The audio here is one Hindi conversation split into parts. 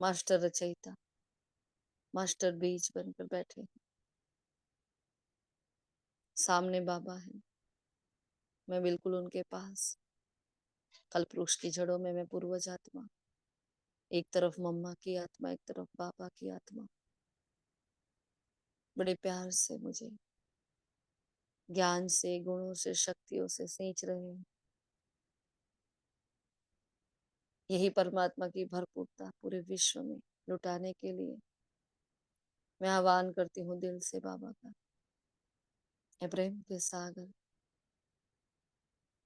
मास्टर रचयिता, मास्टर बीज बनकर बैठे हैं। सामने बाबा है, मैं बिल्कुल उनके पास। कल्प वृक्ष की जड़ों में मैं पूर्वज आत्मा, एक तरफ मम्मा की आत्मा, एक तरफ बाबा की आत्मा। बड़े प्यार से मुझे ज्ञान से, गुणों से, शक्तियों से सींच रहे हैं। यही परमात्मा की भरपूरता पूरे विश्व में लुटाने के लिए मैं आह्वान करती हूँ दिल से बाबा का। ए प्रेम के सागर,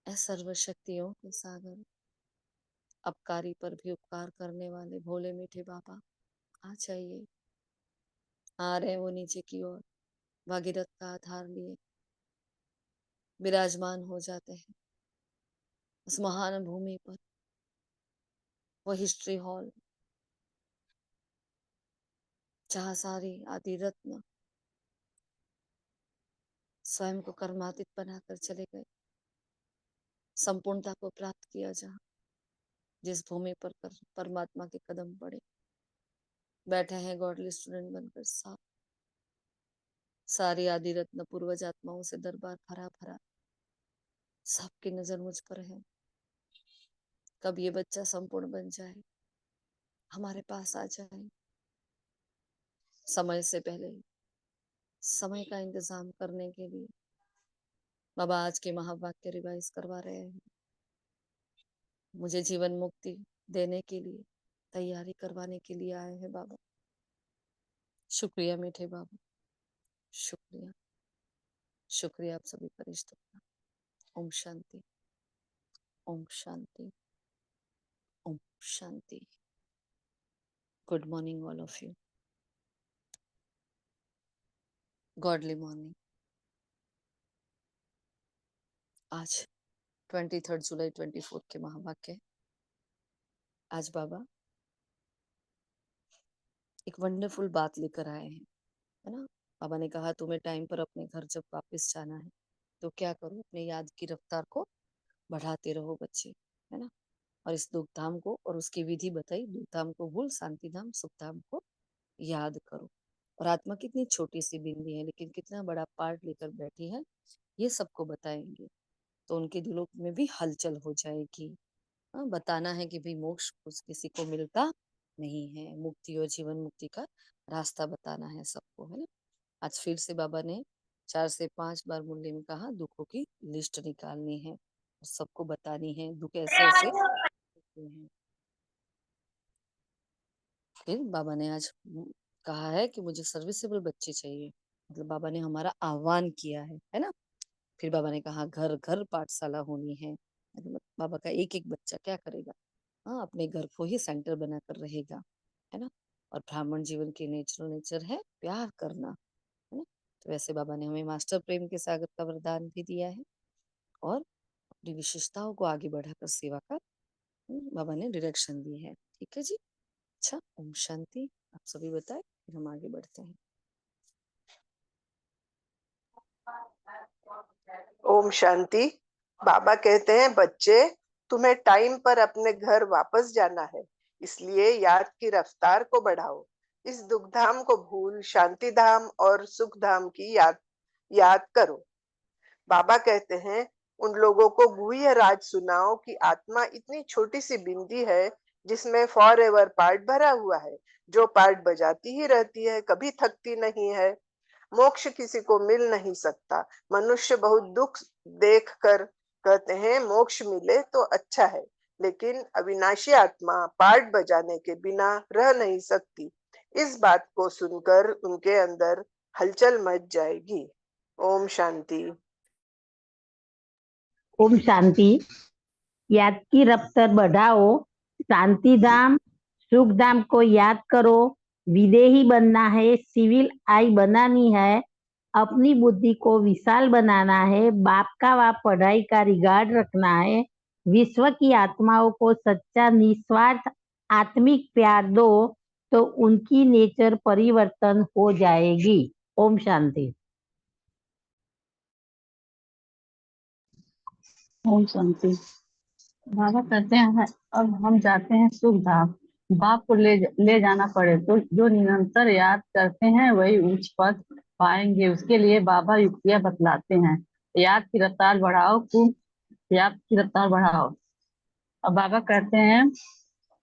ए सर्वशक्तियों के सागर, अपकारी पर भी उपकार करने वाले भोले मीठे बाबा, आ जाइए। आ रहे वो नीचे की ओर, भागीरथ का आधार लिए विराजमान हो जाते हैं उस महान भूमि पर। वो हिस्ट्री हॉल जहाँ सारी आदि रत्न स्वयं को कर्मातीत बनाकर चले गए, संपूर्णता को प्राप्त किया। जहाँ जिस भूमि पर परमात्मा के कदम पड़े, बैठे हैं गॉडली स्टूडेंट बनकर। सारी आदि रत्न पूर्वज आत्माओं से दरबार भरा भरा, सबकी नजर मुझ पर है। कब ये बच्चा संपूर्ण बन जाए, हमारे पास आ जाए। समय से पहले समय का इंतजाम करने के लिए बाबा आज के महावाक्य रिवाइज करवा रहे हैं। मुझे जीवन मुक्ति देने के लिए तैयारी करवाने के लिए आए हैं बाबा। शुक्रिया मीठे बाबा, शुक्रिया, शुक्रिया आप सभी फरिश्तों का। ओम शांति, ओम शांति, ओम शांति। Good morning all of you. Godly morning. आज 23 जुलाई 24 के महावाक्य। आज बाबा एक वंडरफुल बात लेकर आए हैं, है ना। बाबा ने कहा तुम्हें टाइम पर अपने घर जब वापस जाना है तो क्या करो, अपने याद की रफ्तार को बढ़ाते रहो बच्चे, है ना। और इस दुख धाम को और उसकी विधि बताई, दुख धाम को भूल शांति धाम सुख धाम को याद करो। और आत्मा कितनी छोटी सी बिंदी है लेकिन कितना बड़ा पार्ट लेकर बैठी है, ये सबको बताएंगे तो उनके दिलों में भी हलचल हो जाएगी। बताना है कि भाई मोक्ष किसी को मिलता नहीं है, मुक्ति और जीवन मुक्ति का रास्ता बताना है सबको, है ना। आज फिर से बाबा ने 4 से 5 बार मुरली में कहा दुखों की लिस्ट निकालनी है, सबको बतानी है दुख ऐसे ऐसे हैं। फिर बाबा ने आज कहा है कि मुझे सर्विसेबल बच्चे चाहिए, मतलब बाबा ने हमारा आह्वान किया है ना। फिर बाबा ने कहा घर घर पाठशाला होनी है, मतलब बाबा का एक एक बच्चा क्या करेगा, हाँ अपने घर को ही सेंटर बनाकर रहेगा, है ना। और ब्राह्मण जीवन के नेचुरल नेचर है प्यार करना, है ना। तो वैसे बाबा ने हमें मास्टर प्रेम के सागर का वरदान भी दिया है और अपनी विशेषताओं को आगे बढ़ाकर सेवा का बाबा ने डायरेक्शन दी है। ठीक है जी। अच्छा, ओम शांति। आप सभी बताएं, फिर हम आगे बढ़ते हैं। ओम शांति। बाबा कहते हैं बच्चे तुम्हें टाइम पर अपने घर वापस जाना है, इसलिए याद की रफ्तार को बढ़ाओ। इस दुख धाम को भूल शांति धाम और सुख धाम की याद करो। बाबा कहते हैं उन लोगों को गुह्य राज सुनाओ कि आत्मा इतनी छोटी सी बिंदी है जिसमें फॉर एवर पार्ट भरा हुआ है, जो पार्ट बजाती ही रहती है, कभी थकती नहीं है। मोक्ष किसी को मिल नहीं सकता। मनुष्य बहुत दुख देख कर कहते हैं मोक्ष मिले तो अच्छा है, लेकिन अविनाशी आत्मा पार्ट बजाने के बिना रह नहीं सकती। इस बात को सुनकर उनके अंदर हलचल मच जाएगी। ओम शांति। ओम शांति। याद की रफ्तार बढ़ाओ, शांति धाम सुख धाम को याद करो। विदेही बनना है, सिविल आई बनानी है, अपनी बुद्धि को विशाल बनाना है, बाप का व पढ़ाई का रिगार्ड रखना है, विश्व की आत्माओं को सच्चा निस्वार्थ आत्मिक प्यार दो तो उनकी नेचर परिवर्तन हो जाएगी। ओम शांति। ओम शांति। बाबा कहते हैं अब हम जाते हैं सुख धाम। बाप को ले जाना पड़े तो जो निरंतर याद करते हैं वही उच्च पद पाएंगे। उसके लिए बाबा युक्तियां बतलाते हैं। याद की रफ्तार बढ़ाओ, खूब याद की रफ्तार बढ़ाओ। अब बाबा कहते हैं,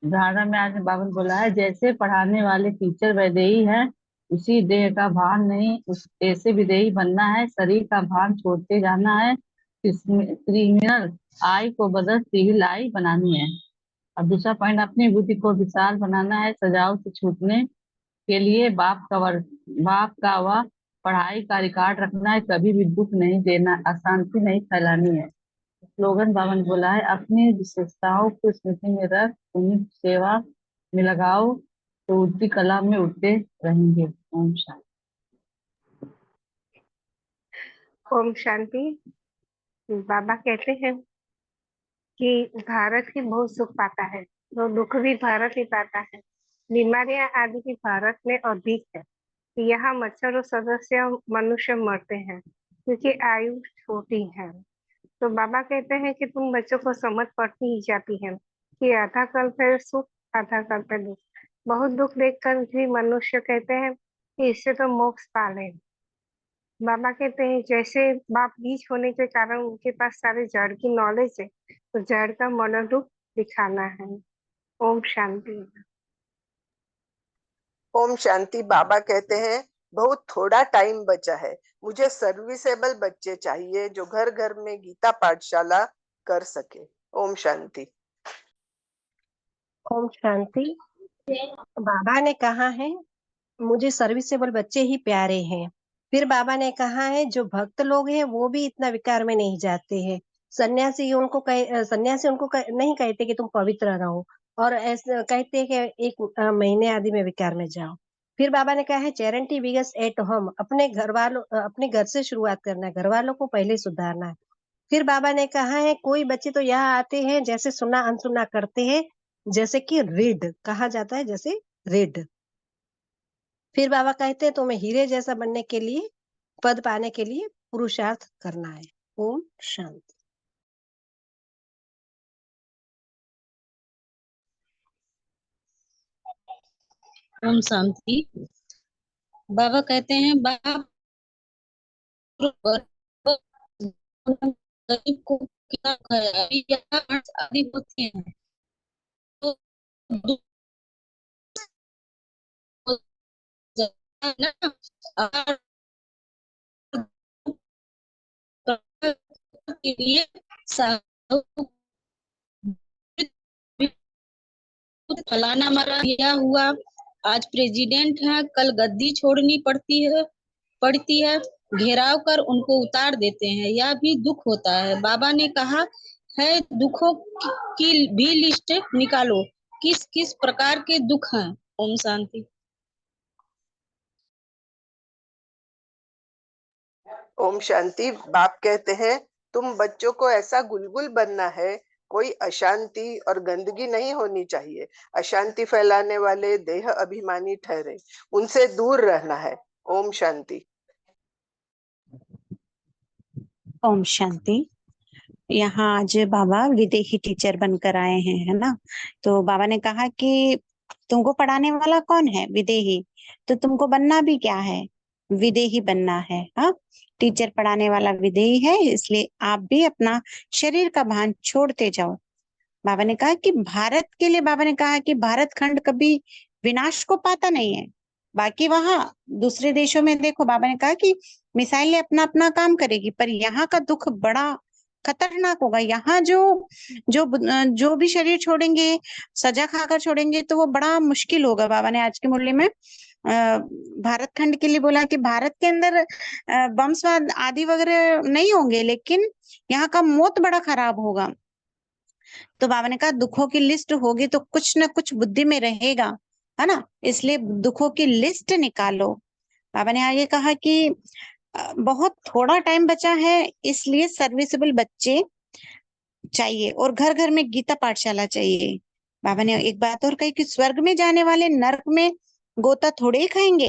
धारणा में आज बाबा ने बोला है, जैसे पढ़ाने वाले टीचर वैदेही है, उसी देह का भान नहीं, उस ऐसे विदेही बनना है। शरीर का भान छोड़ते जाना है। क्रिमिनल आई को बदल सिविल आई बनानी है। अब दूसरा पॉइंट, अपनी बुद्धि को विशाल बनाना है। सजाओ से छूटने के लिए बाप का वह पढ़ाई का रिकॉर्ड रखना है। कभी भी दुख नहीं देना, अशांति नहीं फैलानी है। स्लोगन बाबा ने बोला है, अपनी विशेषताओं को स्मृति में रख, उन्हीं की सेवा में लगाओ तो उड़ती कला में उड़ते रहेंगे। ओम शांति। ओम शांति। बाबा कहते हैं कि भारत ही बहुत सुख पाता है, तो दुख भी भारत ही पाता है। बीमारियां आदि भी भारत में अधिक है। यहाँ मच्छर और सदस्य मनुष्य मरते हैं क्योंकि आयु छोटी है। तो बाबा कहते हैं कि तुम बच्चों को समझ पड़ती ही जाती है कि आधा कल्प है सुख, आधा कल्प है दुख। बहुत दुख देखकर भी मनुष्य कहते हैं कि इससे तो मोक्ष पा ले। बाबा कहते हैं जैसे बाप बीज होने के कारण उनके पास सारे जड़ की नॉलेज है, तो जड़ का मॉडल रूप दिखाना है। ओम शांति। ओम शांति। बाबा कहते हैं बहुत थोड़ा टाइम बचा है, मुझे सर्विसेबल बच्चे चाहिए जो घर घर में गीता पाठशाला कर सके। ओम शांति। ओम शांति। बाबा ने कहा है मुझे सर्विसेबल बच्चे ही प्यारे हैं। फिर बाबा ने कहा है जो भक्त लोग हैं वो भी इतना विकार में नहीं जाते हैं। सन्यासी उनको नहीं कहते कि तुम पवित्र रहो, और ऐसे कहते हैं कि एक महीने आदि में विकार में जाओ। फिर बाबा ने कहा है चैरिटी बिगिंस एट होम, अपने घर से शुरुआत करना है, घर वालों को पहले सुधारना है। फिर बाबा ने कहा है कोई बच्चे तो यहाँ आते हैं जैसे सुना अनसुना करते हैं, जैसे कि रीड कहा जाता है, जैसे रीड। फिर बाबा कहते हैं तुम्हें हीरे जैसा बनने के लिए, पद पाने के लिए पुरुषार्थ करना है। ओम शांति। ओम शांति। बाबा कहते हैं बाप गरीब को क्या आदि होते हैं तो के लिए फलाना मरा दिया हुआ आज प्रेसिडेंट है, कल गद्दी छोड़नी पड़ती है, घेराव कर उनको उतार देते हैं, यह भी दुख होता है। बाबा ने कहा है दुखों की भी लिस्ट निकालो, किस किस प्रकार के दुख हैं। ओम शांति। ओम शांति। बाप कहते हैं तुम बच्चों को ऐसा गुलगुल बनना है, कोई अशांति और गंदगी नहीं होनी चाहिए। अशांति फैलाने वाले देह अभिमानी ठहरे, उनसे दूर रहना है। ओम शांति। ओम शांति। यहाँ आज बाबा विदेही टीचर बनकर आए हैं, है ना। तो बाबा ने कहा कि तुमको पढ़ाने वाला कौन है? विदेही। तो तुमको बनना भी क्या है? विदेही बनना है। हाँ, टीचर पढ़ाने वाला विदेही है, इसलिए आप भी अपना शरीर का भान छोड़ते जाओ। बाबा ने कहा कि भारत के लिए, बाबा ने कहा कि भारत खंड कभी विनाश को पाता नहीं है। बाकी वहां दूसरे देशों में देखो, बाबा ने कहा कि मिसाइलें अपना अपना काम करेगी, पर यहाँ का दुख बड़ा खतरनाक होगा। यहाँ जो भी शरीर छोड़ेंगे, सजा खाकर छोड़ेंगे, तो वो बड़ा मुश्किल होगा। बाबा ने आज के मुरली में भारत खंड के लिए बोला कि भारत के अंदर बमस्वाद आदि वगैरह नहीं होंगे, लेकिन यहाँ का मौत बड़ा खराब होगा। तो बाबा ने कहा दुखों की लिस्ट होगी तो कुछ ना कुछ बुद्धि में रहेगा, है ना, इसलिए दुखों की लिस्ट निकालो। बाबा ने आगे कहा कि बहुत थोड़ा टाइम बचा है, इसलिए सर्विसेबल बच्चे चाहिए और घर घर में गीता पाठशाला चाहिए। बाबा ने एक बात और कही कि स्वर्ग में जाने वाले नरक में गोता थोड़े ही खाएंगे,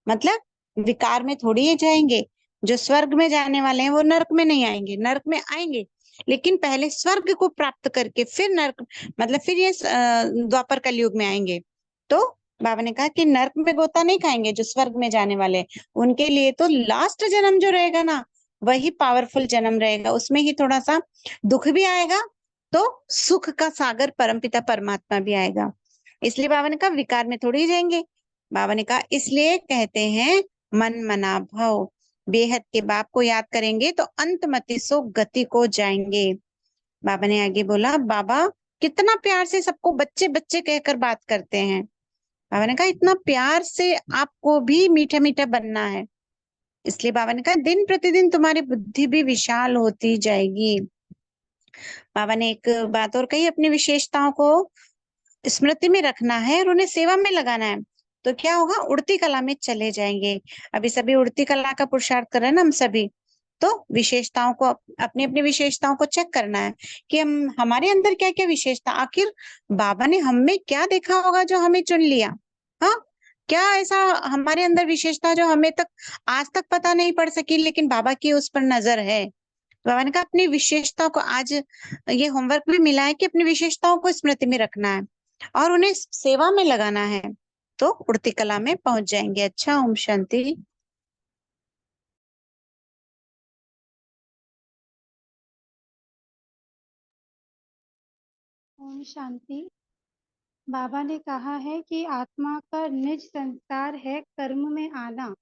मतलब विकार में थोड़ी ही जाएंगे। जो स्वर्ग में जाने वाले हैं वो नरक में नहीं आएंगे, नरक में आएंगे लेकिन पहले स्वर्ग को प्राप्त करके फिर नर्क मतलब फिर ये द्वापर कलयुग में आएंगे। तो बाबा ने कहा कि नर्क में गोता नहीं खाएंगे जो स्वर्ग में जाने वाले, उनके लिए तो लास्ट जन्म जो रहेगा ना वही पावरफुल जन्म रहेगा, उसमें ही थोड़ा सा दुख भी आएगा तो सुख का सागर परमपिता परमात्मा भी आएगा। इसलिए बाबा ने कहा विकार में थोड़ी जाएंगे। बाबा ने कहा इसलिए कहते हैं मन मना भव, बेहद के बाप को याद करेंगे तो अंतमति सो गति को जाएंगे। बाबा ने आगे बोला बाबा कितना प्यार से सबको बच्चे बच्चे कहकर बात करते हैं। बाबा ने कहा इतना प्यार से आपको भी मीठा मीठा बनना है। इसलिए बाबा ने कहा दिन प्रतिदिन तुम्हारी बुद्धि भी विशाल होती जाएगी। बाबा ने एक बात और कही, अपनी विशेषताओं को स्मृति में रखना है और उन्हें सेवा में लगाना है, तो क्या होगा उड़ती कला में चले जाएंगे। अभी सभी उड़ती कला का पुरुषार्थ कर रहे हैं ना हम सभी, तो विशेषताओं को अपनी अपनी विशेषताओं को चेक करना है कि हम हमारे अंदर क्या क्या विशेषता, आखिर बाबा ने हम में क्या देखा होगा जो हमें चुन लिया। हाँ, क्या ऐसा हमारे अंदर विशेषता जो हमें तक आज तक पता नहीं पड़ सकी लेकिन बाबा की उस पर नजर है। बाबा ने कहा अपनी विशेषताओं को, आज ये होमवर्क भी मिला है कि अपनी विशेषताओं को स्मृति में रखना है और उन्हें सेवा में लगाना है, तो उड़ती कला में पहुंच जाएंगे। अच्छा, ओम शांति। ओम शांति। बाबा ने कहा है कि आत्मा का निज संस्कार है कर्म में आना,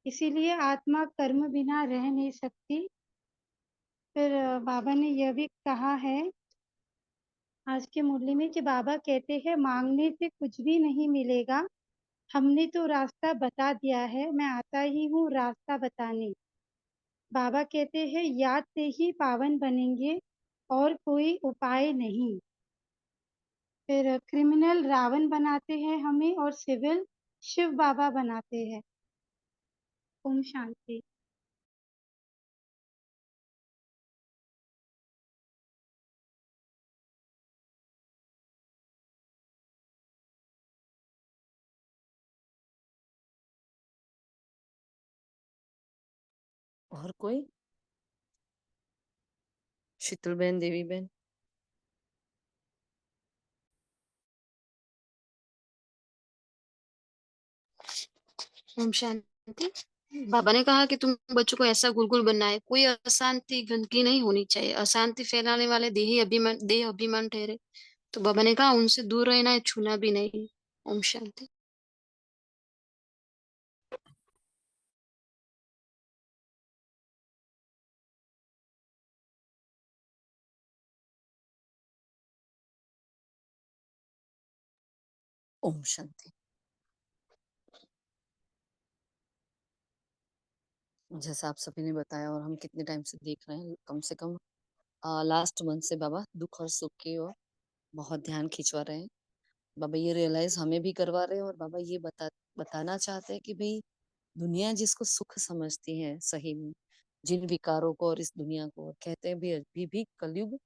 इसीलिए आत्मा कर्म बिना रह नहीं सकती। फिर बाबा ने यह भी कहा है आज के मुरली में कि बाबा कहते हैं मांगने से कुछ भी नहीं मिलेगा, हमने तो रास्ता बता दिया है, मैं आता ही हूँ रास्ता बताने। बाबा कहते हैं याद से ही पावन बनेंगे और कोई उपाय नहीं। फिर क्रिमिनल रावण बनाते हैं हमें और सिविल शिव बाबा बनाते हैं। ओम शांति। और कोई? शीतल बहन, देवी बहन। ओम शांति। बाबा ने कहा कि तुम बच्चों को ऐसा गुरुकुल बनना है, कोई अशांति गंदगी नहीं होनी चाहिए, अशांति फैलाने वाले देह अभिमान ठहरे। तो बाबा ने कहा उनसे दूर रहना है, छूना भी नहीं। ओम शांति। ओम शांति। जैसा आप सभी ने बताया और हम कितने टाइम से देख रहे हैं, कम से कम लास्ट मंथ से बाबा दुख और सुख की ओर बहुत ध्यान खिंचवा रहे हैं। बाबा ये रियलाइज हमें भी करवा रहे हैं और बाबा ये बताना चाहते हैं कि भाई दुनिया जिसको सुख समझती है सही में, जिन विकारों को और इस दुनिया को कहते हैं भी अभी भी कलयुग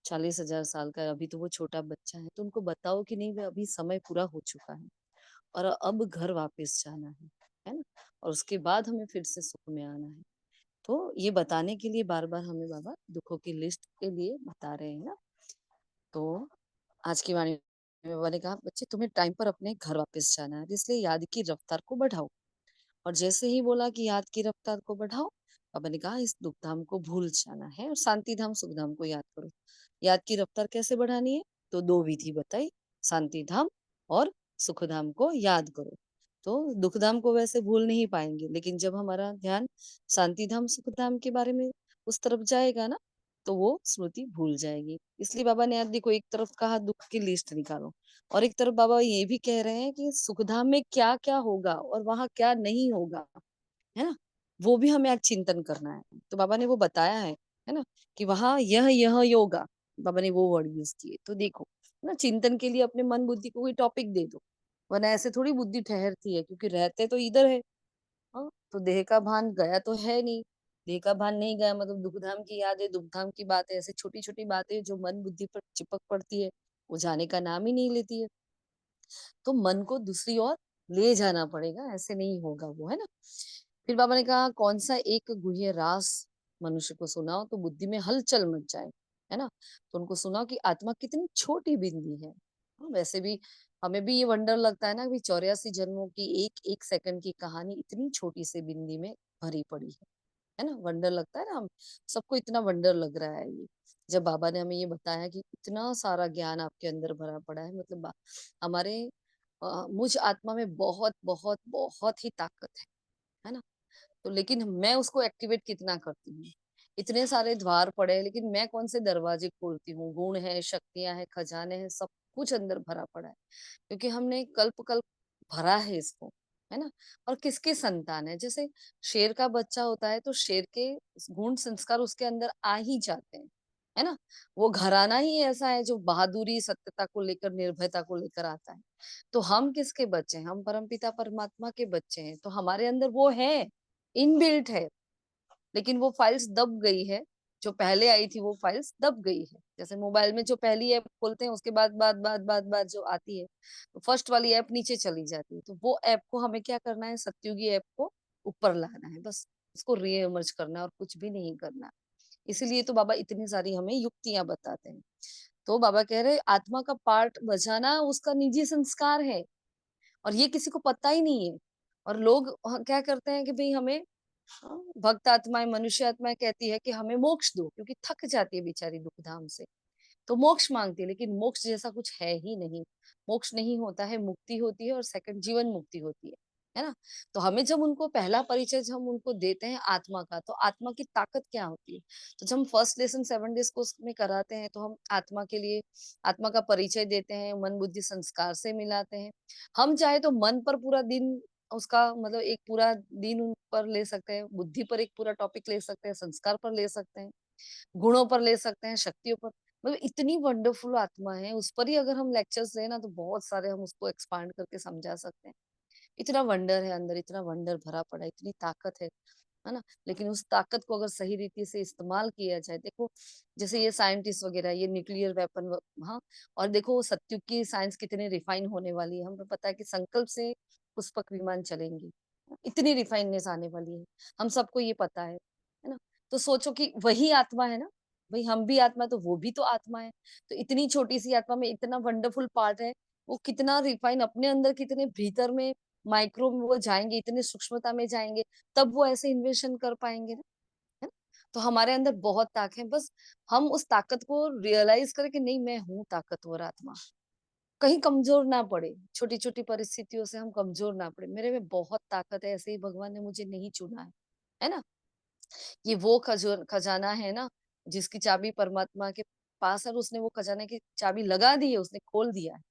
40,000 साल का, अभी तो वो छोटा बच्चा है, तो उनको बताओ कि नहीं भाई अभी समय पूरा हो चुका है और अब घर वापस जाना है ना, और उसके बाद हमें फिर से सुख में आना है। तो ये बताने के लिए बार बार हमें बाबा दुखों की लिस्ट के लिए बता रहे हैं ना। तो आज की वाणी में बाबा ने कहा बच्चे तुम्हें टाइम पर अपने घर वापस जाना है, इसलिए याद की रफ्तार को बढ़ाओ। और जैसे ही बोला कि याद की रफ्तार को बढ़ाओ, बाबा ने कहा इस दुख धाम को भूल जाना है और शांति धाम सुख धाम को याद करो। याद की रफ्तार कैसे बढ़ानी है? तो 2 विधि बताई, शांति धाम और सुख धाम को याद करो। तो दुख धाम को वैसे भूल नहीं पाएंगे, लेकिन जब हमारा ध्यान शांति धाम सुख धाम के बारे में उस तरफ जाएगा ना, तो वो स्मृति भूल जाएगी। इसलिए बाबा ने आज देखो एक तरफ कहा दुख की लिस्ट निकालो और एक तरफ बाबा ये भी कह रहे हैं कि सुखधाम में क्या क्या होगा और वहां क्या नहीं होगा, है ना, वो भी हमें आज चिंतन करना है। तो बाबा ने वो बताया है ना, कि वहां यह योगा, बाबा ने वो वर्ड यूज किए। तो देखो ना, चिंतन के लिए अपने मन बुद्धि को कोई टॉपिक दे दो, वरना ऐसे थोड़ी बुद्धि ठहरती है, क्योंकि रहते तो इधर है। हाँ, तो देह का भान गया तो है नहीं, देह का भान नहीं गया मतलब दुखधाम की याद है, दुखधाम की बात है, ऐसे छोटी छोटी बातें जो मन बुद्धि पर चिपक पड़ती है, वो जाने का नाम ही नहीं लेती है। तो मन को दूसरी ओर ले जाना पड़ेगा, ऐसे नहीं होगा वो, है ना। फिर बाबा ने कहा कौन सा एक गुह्य रास मनुष्य को सुनाओ तो बुद्धि में हलचल मच जाए, है ना। तो उनको सुनाओ कि आत्मा कितनी छोटी बिंदी है। वैसे भी हमें भी ये वंडर लगता है ना कि 84 जन्मों की एक एक सेकंड की कहानी इतनी छोटी सी बिंदी में भरी पड़ी है ना। वंडर लगता है ना, हम सबको इतना वंडर लग रहा है ये, जब बाबा ने हमें ये बताया कि इतना सारा ज्ञान आपके अंदर भरा पड़ा है। मतलब हमारे मुझ आत्मा में बहुत बहुत बहुत ही ताकत है ना। तो लेकिन मैं उसको एक्टिवेट कितना करती हूँ। इतने सारे द्वार पड़े हैं, लेकिन मैं कौन से दरवाजे खोलती हूँ। गुण है, शक्तियां है, खजाने हैं, सब कुछ अंदर भरा पड़ा है, क्योंकि हमने कल्प कल्प भरा है इसको, है ना। और किसके संतान है, जैसे शेर का बच्चा होता है तो शेर के गुण संस्कार उसके अंदर आ ही जाते हैं, है ना। वो घराना ही ऐसा है जो बहादुरी, सत्यता को लेकर, निर्भयता को लेकर आता है। तो हम किसके बच्चे हैं, हम परमपिता परमात्मा के बच्चे हैं, तो हमारे अंदर वो है, इनबिल्ट है। लेकिन वो फाइल्स दब गई है, जो पहले आई थी वो फाइल्स दब गई है। जैसे मोबाइल में जो पहली ऐप खोलते हैं उसके बाद बाद बाद बाद बाद जो आती है, तो फर्स्ट वाली ऐप नीचे चली जाती है। तो वो ऐप को हमें क्या करना है, सत्युगी ऐप को ऊपर लाना है, बस उसको रीइमर्ज करना है और कुछ भी नहीं करना। इसीलिए तो बाबा इतनी सारी हमें युक्तियां बताते हैं। तो बाबा कह रहे आत्मा का पार्ट बजाना उसका निजी संस्कार है, और ये किसी को पता ही नहीं है। और लोग क्या करते हैं कि भाई हमें, भक्त आत्माएं, मनुष्य आत्माएं कहती है कि हमें मोक्ष दो, क्योंकि थक जाती है बेचारी दुख धाम से, तो मोक्ष मांगती है। लेकिन मोक्ष जैसा कुछ है ही नहीं। मोक्ष नहीं होता है, मुक्ति होती है, और सेकंड जीवन मुक्ति होती है ना। तो हमें जब उनको पहला परिचय जब हम उनको देते हैं आत्मा का, तो आत्मा की ताकत क्या होती है, तो जब हम फर्स्ट लेसन 7 डेज कोर्स में कराते हैं, तो हम आत्मा के लिए आत्मा का परिचय देते हैं, मन बुद्धि संस्कार से मिलाते हैं। हम चाहे तो मन पर पूरा दिन उसका मतलब एक पूरा दिन उन पर ले सकते हैं, बुद्धि पर एक पूरा टॉपिक ले सकते हैं, संस्कार पर ले सकते हैं, गुणों पर ले सकते हैं, शक्तियों पर। मतलब इतनी वंडरफुल आत्मा है, उस पर ही अगर हम लेक्चर्स लें ना, तो बहुत सारे हम उसको एक्सपांड करके समझा सकते हैं। इतना वंडर है अंदर, इतना वंडर भरा पड़ा है, इतनी ताकत है ना। लेकिन उस ताकत को अगर सही रीति से इस्तेमाल किया जाए, देखो जैसे ये साइंटिस्ट वगैरह, ये न्यूक्लियर वेपन, हाँ, और देखो सत्युग की साइंस कितनी रिफाइन होने वाली है। हमें पता है कि संकल्प से पुष्पक विमान चलेंगे, इतनी रिफाइननेस आने वाली है, हम सबको ये पता है ना। तो सोचो कि वही आत्मा है ना, भाई हम भी आत्मा, तो वो भी तो आत्मा है। तो इतनी छोटी सी आत्मा में इतना वंडरफुल पार्ट है, वो कितना रिफाइन अपने अंदर, कितने भीतर में माइक्रो में वो जाएंगे, इतने सूक्ष्मता में जाएंगे, तब वो ऐसे इन्वेशन कर पाएंगे ना, है ना। तो हमारे अंदर बहुत ताकत है, बस हम उस ताकत को रियलाइज करें कि नहीं, मैं हूँ ताकतवर आत्मा, कहीं कमजोर ना पड़े, छोटी छोटी परिस्थितियों से हम कमजोर ना पड़े। मेरे में बहुत ताकत है, ऐसे ही भगवान ने मुझे नहीं चुना है ना। ये वो खजाना है ना, जिसकी चाबी परमात्मा के पास है, और उसने वो खजाने की चाबी लगा दी है, उसने खोल दिया है।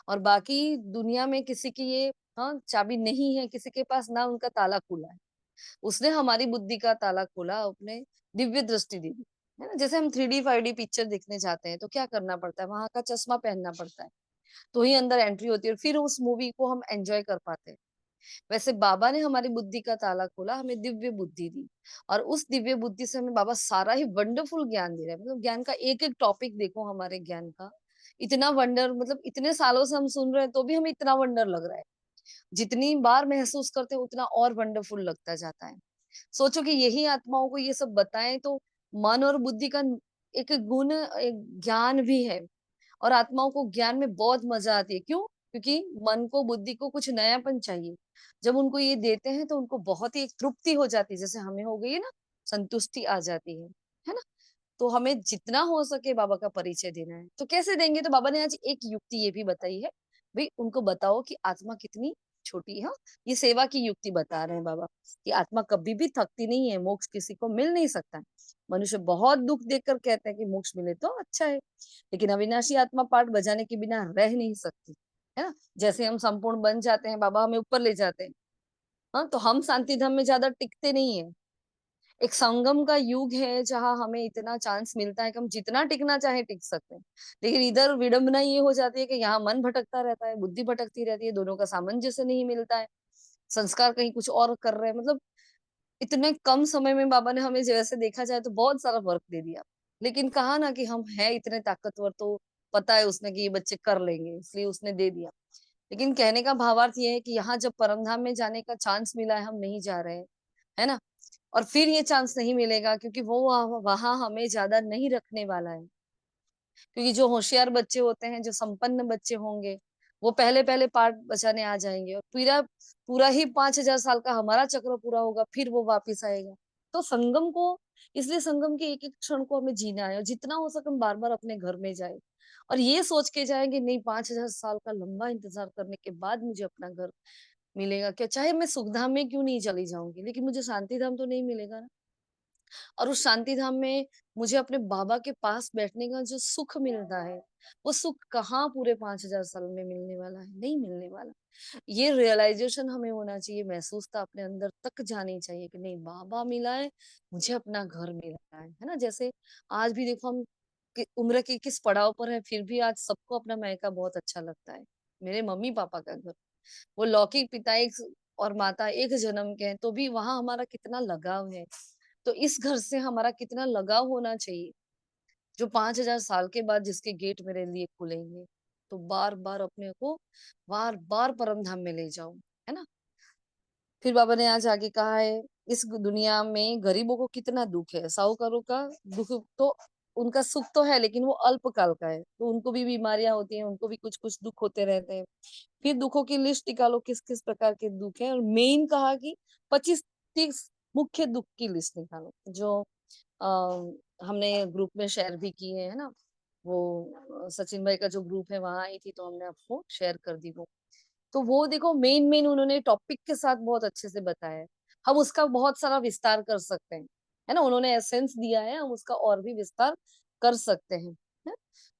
और बाकी दुनिया में किसी की ये, हाँ, चाबी नहीं है किसी के पास, ना उनका ताला खुला है। उसने हमारी बुद्धि का ताला खोला, अपने दिव्य दृष्टि दी, है ना। जैसे हम 3D 5D पिक्चर देखने जाते हैं, तो क्या करना पड़ता है, वहां का चश्मा पहनना पड़ता है, तो ही अंदर एंट्री होती है, और फिर उस मूवी को हम एंजॉय कर पाते हैं। वैसे बाबा ने हमारी बुद्धि का ताला खोला, हमें दिव्य बुद्धि दी, और उस दिव्य बुद्धि से हमें बाबा सारा ही वंडरफुल ज्ञान दे रहे हैं। मतलब ज्ञान का एक एक टॉपिक देखो, हमारे ज्ञान का इतना वंडर, मतलब इतने सालों से हम सुन रहे हैं तो भी हमें इतना वंडर लग रहा है। जितनी बार महसूस करते हैं उतना और वंडरफुल लगता जाता है। सोचो कि यही आत्माओं को ये सब बताएं, तो मन और बुद्धि का एक गुण, एक ज्ञान भी है, और आत्माओं को ज्ञान में बहुत मजा आती है। क्यों? क्योंकि मन को, बुद्धि को कुछ नयापन चाहिए। जब उनको ये देते हैं तो उनको बहुत ही एक तृप्ति हो जाती है, जैसे हमें हो गई है ना, संतुष्टि आ जाती है ना। तो हमें जितना हो सके बाबा का परिचय देना है। तो कैसे देंगे? तो बाबा ने आज एक युक्ति ये भी बताई है, भाई उनको बताओ कि आत्मा कितनी छोटी है। ये सेवा की युक्ति बता रहे हैं बाबा, कि आत्मा कभी भी थकती नहीं है, मोक्ष किसी को मिल नहीं सकता है। मनुष्य बहुत दुख देखकर कहते हैं कि मोक्ष मिले तो अच्छा है, लेकिन अविनाशी आत्मा पाठ बजाने के बिना रह नहीं सकती, है ना। जैसे हम संपूर्ण बन जाते हैं, बाबा हमें ऊपर ले जाते हैं, हाँ, तो हम शांति धाम में ज्यादा टिकते नहीं है। एक संगम का युग है, जहां हमें इतना चांस मिलता है कि हम जितना टिकना चाहे टिक सकते हैं। लेकिन इधर विडंबना ये हो जाती है कि यहाँ मन भटकता रहता है, बुद्धि भटकती रहती है, दोनों का सामंजस्य नहीं मिलता है, संस्कार कहीं कुछ और कर रहे हैं। मतलब इतने कम समय में बाबा ने हमें जैसे देखा जाए तो बहुत सारा वर्क दे दिया, लेकिन कहा ना कि हम हैं इतने ताकतवर, तो पता है उसने कि ये बच्चे कर लेंगे, इसलिए उसने दे दिया। लेकिन कहने का भावार्थ ये है कि यहाँ जब परमधाम में जाने का चांस मिला है, हम नहीं जा रहे हैं, है ना। और फिर ये चांस नहीं मिलेगा, क्योंकि वो वहां हमें ज्यादा नहीं रखने वाला है। क्योंकि जो होशियार बच्चे होते हैं, जो संपन्न बच्चे होंगे, वो पहले पहले पार्ट बचाने आ जाएंगे, और पूरा पूरा ही 5,000 साल का हमारा चक्र पूरा होगा, फिर वो वापिस आएगा। तो संगम को, इसलिए संगम के एक एक क्षण को हमें जीना है, और जितना हो सके हम बार बार अपने घर में जाए, और ये सोच के जाएंगे नहीं 5,000 साल का लंबा इंतजार करने के बाद मुझे अपना घर मिलेगा क्या, चाहे मैं सुखधाम में क्यों नहीं चली जाऊंगी, लेकिन मुझे शांति धाम तो नहीं मिलेगा ना। और उस शांति धाम में मुझे अपने बाबा के पास बैठने का जो सुख मिलता है, वो सुख कहाँ पूरे 5,000 साल में मिलने वाला है, नहीं मिलने वाला। ये रियलाइजेशन हमें होना चाहिए, महसूसता अपने अंदर तक जानी चाहिए कि नहीं, बाबा मिला है, मुझे अपना घर मिला है ना। जैसे आज भी देखो हम उम्र के किस पड़ाव पर है, फिर भी आज सबको अपना मायका बहुत अच्छा लगता है। मेरे मम्मी पापा का घर, वो लौकिक पिता एक और माता एक जन्म के हैं, तो भी वहां हमारा कितना लगाव है। तो इस घर से हमारा कितना लगाव होना चाहिए, जो 5,000 साल के बाद जिसके गेट मेरे लिए खुलेंगे, तो बार बार अपने को बार बार परम धाम में ले जाऊं, है ना। फिर बाबा ने आज आगे कहा है, इस दुनिया में गरीबों को कितना दुख है, साहूकारों का दुख तो, उनका सुख तो है लेकिन वो अल्पकाल का है, तो उनको भी बीमारियां होती हैं, उनको भी कुछ कुछ दुख होते रहते हैं। फिर दुखों की लिस्ट निकालो, किस किस प्रकार के दुख है, और मेन कहा कि 25-30 मुख्य दुख की लिस्ट निकालो, जो हमने ग्रुप में शेयर भी किए है ना। वो सचिन भाई का जो ग्रुप है वहां आई थी, तो हमने आपको शेयर कर दी वो। तो वो देखो मेन मेन उन्होंने टॉपिक के साथ बहुत अच्छे से बताया है। हम उसका बहुत सारा विस्तार कर सकते हैं, है ना। उन्होंने एसेंस दिया है, हम उसका और भी विस्तार कर सकते हैं, है?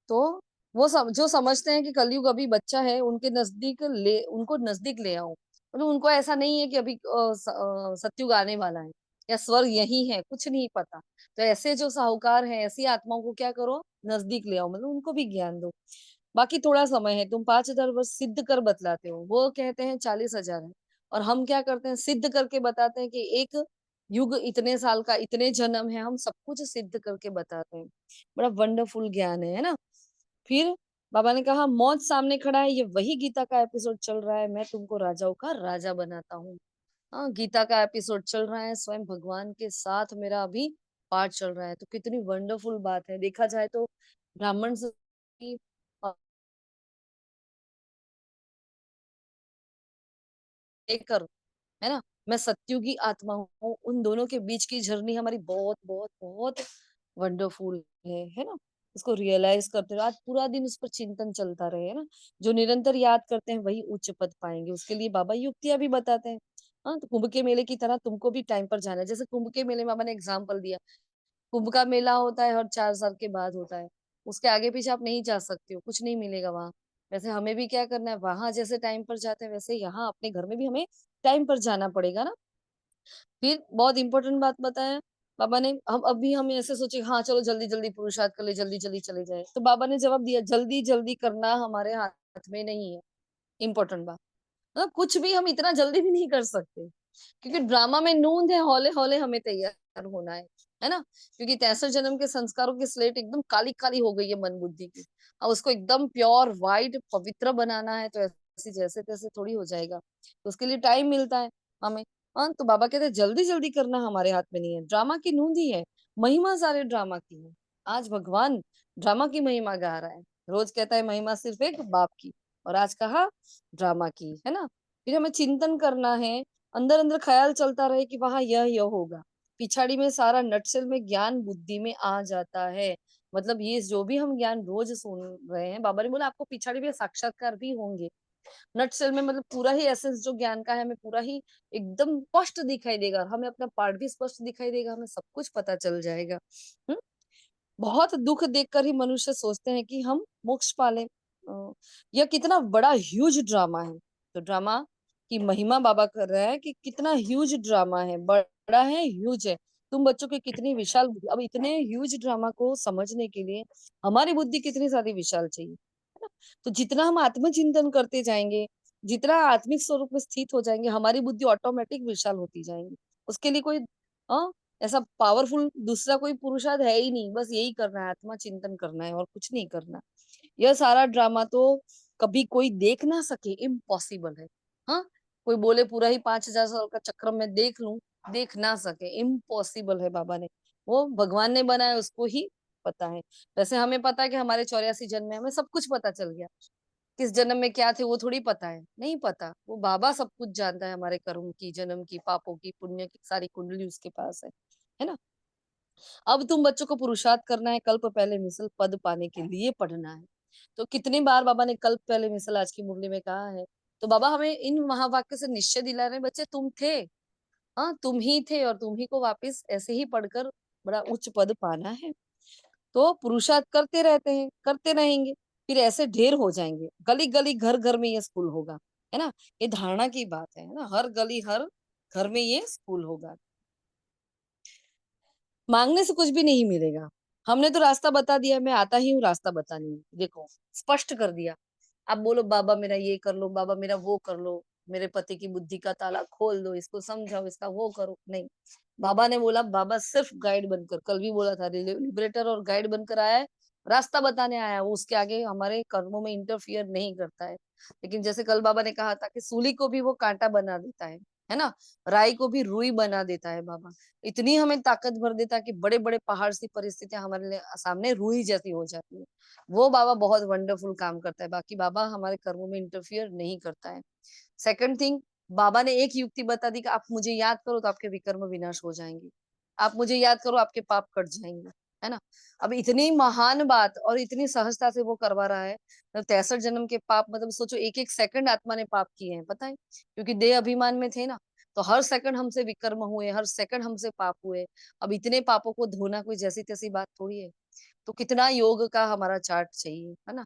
तो वो जो समझते हैं कि कलयुग अभी बच्चा है, उनके नजदीक उनको नजदीक ले आओ। मतलब उनको ऐसा नहीं है कि अभी सतयुग आने वाला है या स्वर्ग यही है, कुछ नहीं पता। तो ऐसे जो साहूकार हैं, ऐसी आत्माओं को क्या करो, नजदीक ले आओ, मतलब उनको भी ज्ञान दो। बाकी थोड़ा समय है, तुम 5,000 वर्ष सिद्ध कर बतलाते हो, वो कहते हैं 40,000 है, और हम क्या करते हैं, सिद्ध करके बताते हैं कि एक युग इतने साल का, इतने जन्म है, हम सब कुछ सिद्ध करके बताते हैं। बड़ा वंडरफुल ज्ञान है ना। फिर बाबा ने कहा, मौत सामने खड़ा है, ये वही गीता का एपिसोड चल रहा है, मैं तुमको राजाओं का राजा बनाता हूँ। हाँ, गीता का एपिसोड चल रहा है, स्वयं भगवान के साथ मेरा अभी पाठ चल रहा है। तो कितनी वंडरफुल बात है, देखा जाए तो ब्राह्मण से लेकर, है ना, मैं सत्युगी आत्मा हूँ, उन दोनों के बीच की जर्नी हमारी बहुत बहुत बहुत वंडरफुल है ना। उसको रियलाइज करते रहो, आज पूरा दिन उस पर चिंतन चलता रहे, है ना। जो निरंतर याद करते हैं वही उच्च पद पाएंगे, उसके लिए बाबा युक्तियां भी बताते हैं। हाँ, तो कुंभ के मेले की तरह तुमको भी टाइम पर जाना है। जैसे कुंभ के मेले में बाबा ने एग्जाम्पल दिया, कुंभ का मेला होता है हर 4 साल के बाद होता है, उसके आगे पीछे आप नहीं जा सकते हो, कुछ नहीं मिलेगा वहां। वैसे हमें भी क्या करना है, वहां जैसे टाइम पर जाते हैं, वैसे यहाँ अपने घर में भी हमें टाइम पर जाना पड़ेगा ना। फिर बहुत इंपॉर्टेंट बात बताया बाबा ने, हम अभी हम ऐसे सोचे हाँ चलो जल्दी जल्दी पुरुषार्थ कर ले, जल्दी जल्दी चले जाए, तो बाबा ने जवाब दिया, जल्दी जल्दी करना हमारे हाथ में नहीं है। इंपॉर्टेंट बात, मतलब कुछ भी हम इतना जल्दी भी नहीं कर सकते, क्योंकि ड्रामा में नूंद है, हौले हौले हमें तैयार होना है ना। क्योंकि 63 जन्म के संस्कारों की स्लेट एकदम काली काली हो गई है मन बुद्धि की, अब उसको एकदम प्योर वाइट पवित्र बनाना है, तो ऐसे जैसे तैसे थोड़ी हो जाएगा, तो उसके लिए टाइम मिलता है हमें। हाँ, तो बाबा कहते हैं जल्दी जल्दी करना हमारे हाथ में नहीं है, ड्रामा की नूंद ही है, महिमा सारे ड्रामा की है। आज भगवान ड्रामा की महिमा गा रहा है, रोज कहता है महिमा सिर्फ एक बाप की, और आज कहा ड्रामा की, है ना। फिर हमें चिंतन करना है, अंदर अंदर ख्याल चलता रहे कि वहां यह होगा, पिछाड़ी में सारा नटसेल में ज्ञान बुद्धि में आ जाता है। मतलब ये जो भी हम ज्ञान रोज सुन रहे हैं, बाबा ने बोला आपको पिछाड़ी में साक्षात्कार भी होंगे। नटसेल में मतलब पूरा ही एसेंस जो ज्ञान का है, हमें पूरा ही एकदम स्पष्ट दिखाई देगा, हमें अपना पार्ट भी स्पष्ट दिखाई देगा, हमें सब कुछ पता चल जाएगा। हम्म बहुत दुख देखकर ही मनुष्य सोचते हैं कि हम मोक्ष पाले। यह कितना बड़ा ह्यूज ड्रामा है। तो ड्रामा की महिमा बाबा कर रहा है कि कितना ह्यूज ड्रामा है, बड़ा है, ह्यूज है। तुम बच्चों की कितनी विशाल बुद्धि, अब इतने ह्यूज ड्रामा को समझने के लिए हमारी बुद्धि कितनी सारी विशाल चाहिए, है ना। तो जितना हम आत्मचिंतन करते जाएंगे, जितना आत्मिक स्वरूप में स्थित हो जाएंगे, हमारी बुद्धि ऑटोमेटिक विशाल होती जाएंगी। उसके लिए कोई ऐसा पावरफुल दूसरा कोई पुरुषार्थ है ही नहीं, बस यही करना है, आत्मा चिंतन करना है और कुछ नहीं करना। यह सारा ड्रामा तो कभी कोई देख ना सके, इम्पॉसिबल है। हाँ, कोई बोले पूरा ही 5,000 साल का चक्र में देख लूं, देख ना सके, इम्पॉसिबल है। बाबा ने, वो भगवान ने बनाया, उसको ही पता है। वैसे हमें पता है कि हमारे 84 जन्म में हमें सब कुछ पता चल गया, किस जन्म में क्या थे वो थोड़ी पता है, नहीं पता। वो बाबा सब कुछ जानता है, हमारे कर्म की, जन्म की, पापों की, पुण्य की सारी कुंडली उसके पास है ना। अब तुम बच्चों को पुरुषार्थ करना है, कल्प पहले मिसल पद पाने के लिए पढ़ना है। तो कितनी बार बाबा ने कल्प पहले मिसल आज की मुरली में कहा है। तो बाबा हमें इन महावाक्य से निश्चय दिला रहे हैं, बच्चे तुम थे, हाँ तुम ही थे, और तुम ही को वापस ऐसे ही पढ़कर बड़ा उच्च पद पाना है। तो पुरुषार्थ करते रहते हैं, करते रहेंगे, फिर ऐसे ढेर हो जाएंगे, गली गली घर घर में ये स्कूल होगा, है ना। ये धारणा की बात है ना, हर गली हर घर में ये स्कूल होगा। मांगने से कुछ भी नहीं मिलेगा। हमने तो रास्ता बता दिया, मैं आता ही हूँ रास्ता बताने, देखो स्पष्ट कर दिया। आप बोलो बाबा मेरा ये कर लो, बाबा मेरा वो कर लो, मेरे पति की बुद्धि का ताला खोल दो, इसको समझाओ, इसका वो करो, नहीं। बाबा ने बोला, बाबा सिर्फ गाइड बनकर, कल भी बोला था, लिबरेटर और गाइड बनकर आया है, रास्ता बताने आया है। वो उसके आगे हमारे कर्मों में इंटरफियर नहीं करता है। लेकिन जैसे कल बाबा ने कहा था कि सूली को भी वो कांटा बना देता है ना, राई को भी रुई बना देता है बाबा। इतनी हमें ताकत भर देता है कि बड़े बड़े पहाड़ सी परिस्थितियां हमारे सामने रुई जैसी हो जाती है। वो बाबा बहुत वंडरफुल काम करता है। बाकी बाबा हमारे कर्मों में इंटरफियर नहीं करता है। सेकंड थिंग, बाबा ने एक युक्ति बता दी कि आप मुझे याद करो तो आपके विकर्म विनाश हो जाएंगे, आप मुझे याद करो आपके पाप कट जाएंगे, है ना। अब इतनी महान बात और इतनी सहजता से वो करवा रहा है। 63 जन्म के पाप, मतलब सोचो एक एक सेकंड आत्मा ने पाप किए हैं, पता है, क्योंकि देह अभिमान में थे ना। तो हर सेकंड हमसे विकर्म हुए, हर सेकंड हमसे पाप हुए। अब इतने पापों को धोना कोई जैसी तैसी बात थोड़ी है। तो कितना योग का हमारा चार्ट चाहिए, है ना,